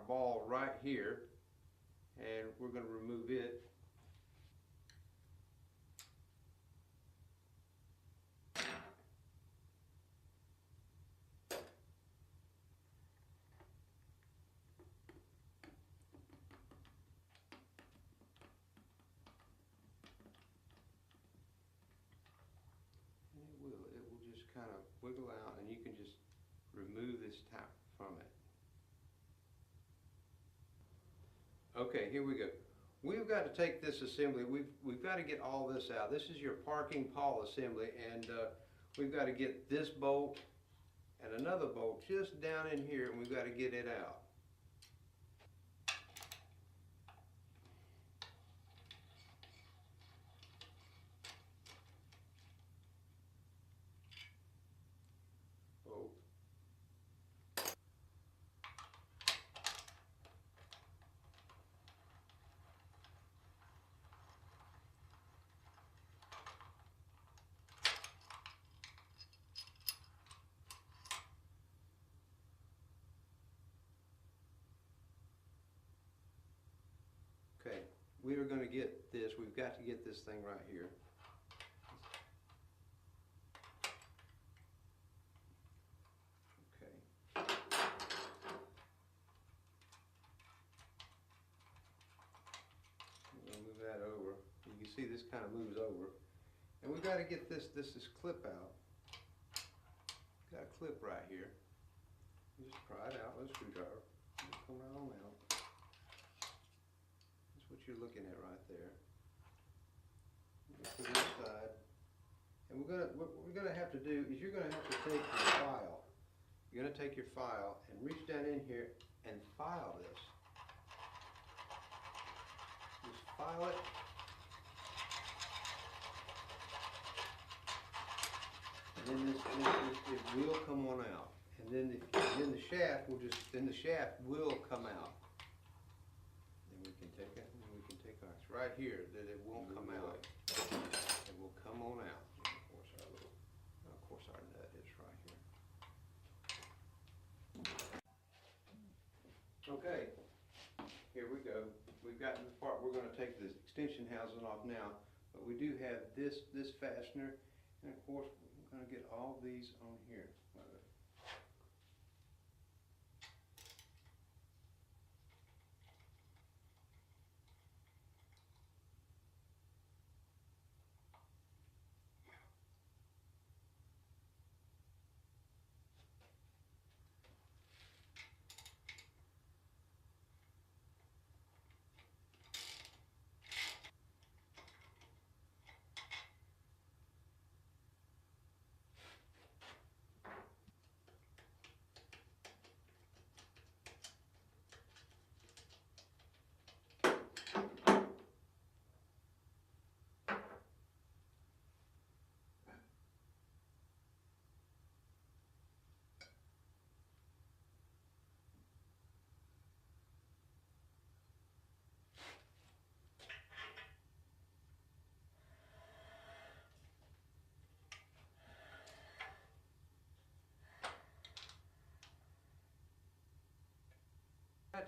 ball right here, and we're going to remove it. It will just kind of wiggle out, and you can just remove this top from it. Okay, here we go. We've got to take this assembly. We've got to get all this out. This is your parking pawl assembly, and we've got to get this bolt and another bolt just down in here, and we've got to get it out. Bolt. Okay, we are going to get this. We've got to get this thing right here. Okay. I'm going to move that over. You can see this kind of moves over. And we've got to get this clip out. Got a clip right here. Just pry it out with a screwdriver. Just come right on out. That's what you're looking at right there. To this side. And what we're gonna have to do is you're gonna have to take your file. You're gonna take your file and reach down in here and file this. Just file it. And then it will come on out. And then the shaft will come out. Then we can take it, and then we can take ours right here that it won't come out. It will come on out. Of course our nut is right here. Okay, here we go. We've gotten the part. We're going to take the extension housing off now, but we do have this fastener, and of course we're going to get all these on here.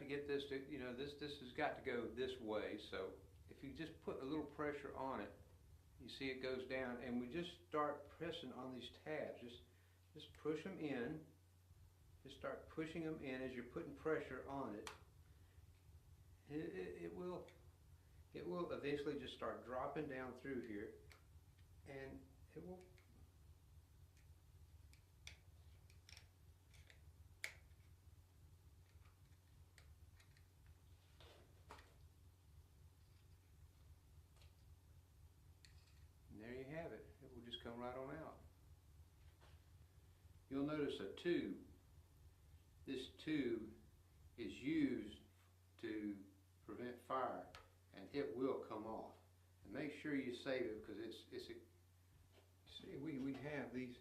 To get this to, this has got to go this way, so if you just put a little pressure on it, you see it goes down, and we just start pressing on these tabs. Just push them in. Just start pushing them in as you're putting pressure on it. It will eventually just start dropping down through here, and it will. There you have it. It will just come right on out. You'll notice a tube. This tube is used to prevent fire, and it will come off. And make sure you save it, because see, we have these.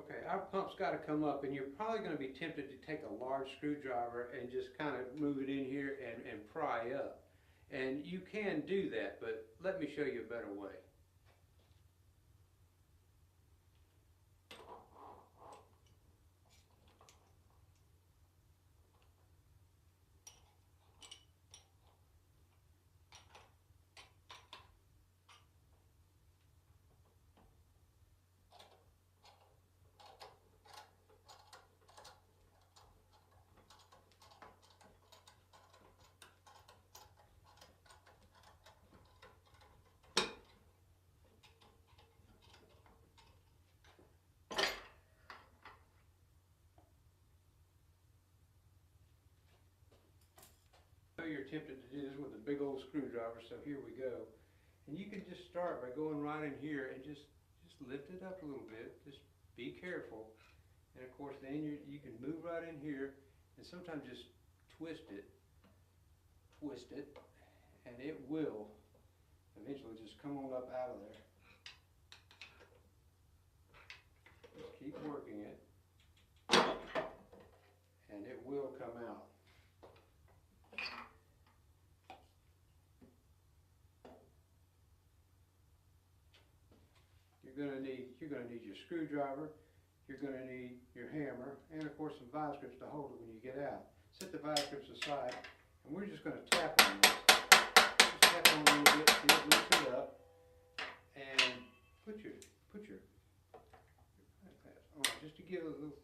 Okay, our pump's got to come up, and you're probably going to be tempted to take a large screwdriver and just kind of move it in here and pry up. And you can do that, but let me show you a better way. I know you're tempted to do this with a big old screwdriver, so here we go. And you can just start by going right in here and just lift it up a little bit. Just be careful. And of course then you can move right in here and sometimes just twist it, and it will eventually just come on up out of there. Just keep working it, and it will come out. You're gonna need your screwdriver, you're gonna need your hammer, and of course some vice grips to hold it when you get out. Set the vice grips aside, and we're just gonna tap on this. Just tap on a little bit, see it loosen it up, and put your on just to give it a little.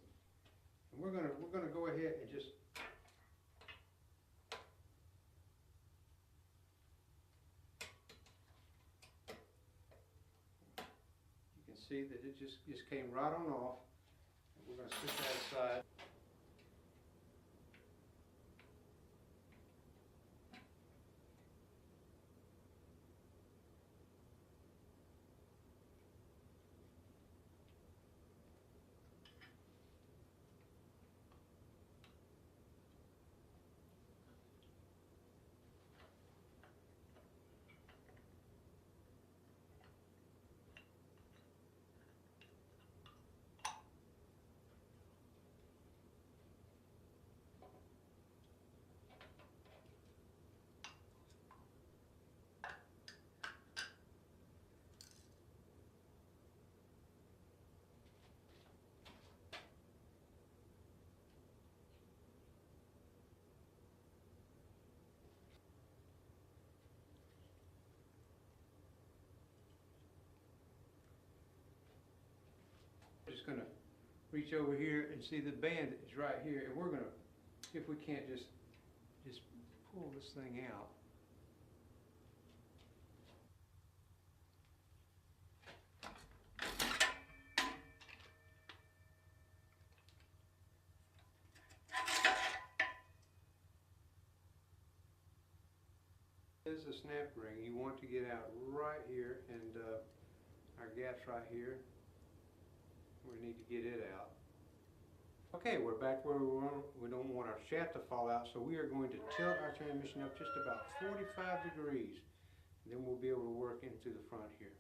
And we're gonna go ahead and just. See that it just came right on off. And we're going to set that aside. Just going to reach over here and see the band is right here, and we're going to, if we can't just pull this thing out. This is a snap ring. You want to get out right here, and our gap's right here. We need to get it out. Okay, we're back where we were. We don't want our shaft to fall out, so we are going to tilt our transmission up just about 45 degrees. And then we'll be able to work into the front here.